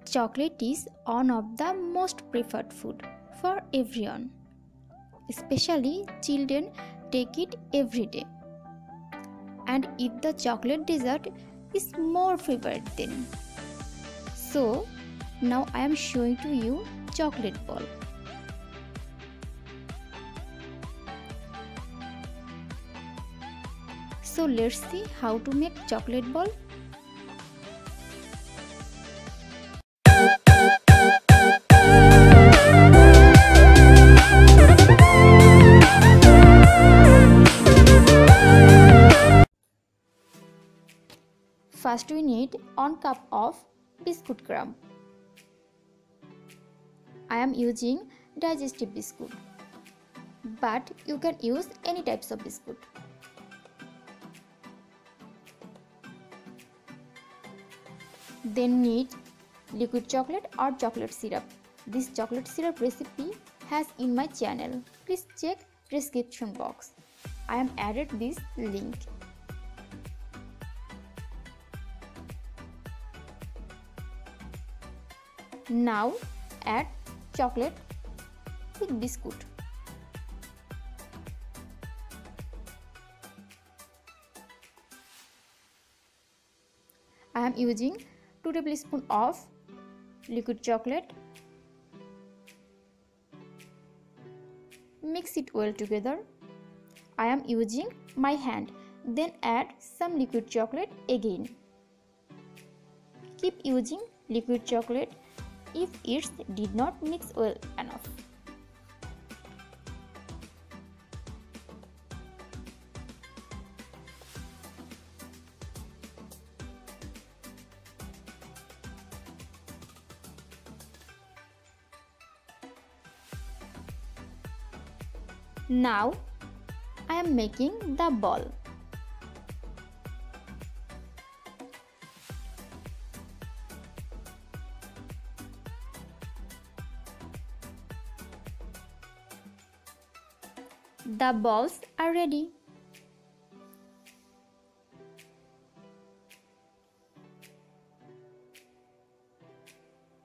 Chocolate is one of the most preferred food for everyone. Especially children take it every day. And if the chocolate dessert is more favorite then. So now I am showing to you chocolate ball. So let's see how to make chocolate ball. First we need 1 cup of biscuit crumb. I am using digestive biscuit, but you can use any types of biscuit. Then need liquid chocolate or chocolate syrup. This chocolate syrup recipe has in my channel. Please check description box. I am added this link. Now add chocolate with biscuit. I am using 2 tablespoons of liquid chocolate. Mix it well together. I am using my hand. Then add some liquid chocolate again. Keep using liquid chocolate if it did not mix well enough. Now I am making the ball. The balls are ready.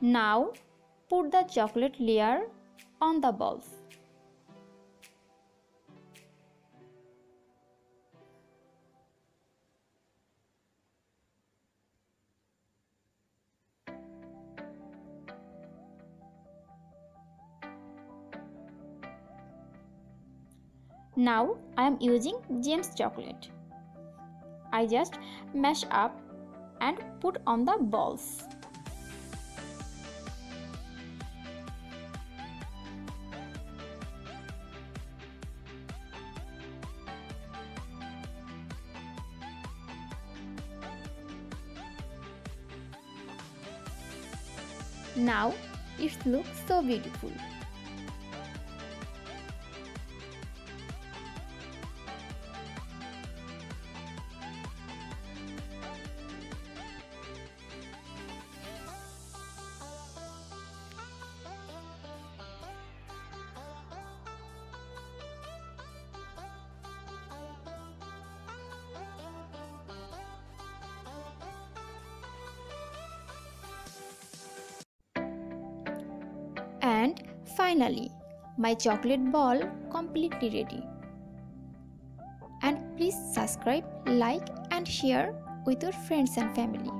Now put the chocolate layer on the balls. Now I am using James chocolate. I just mash up and put on the balls. Now it looks so beautiful. And finally, my chocolate ball completely ready. And please subscribe, like and share with your friends and family.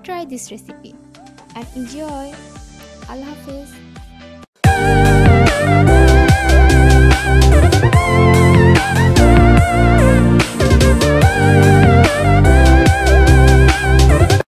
Try this recipe and enjoy. Allah Hafiz.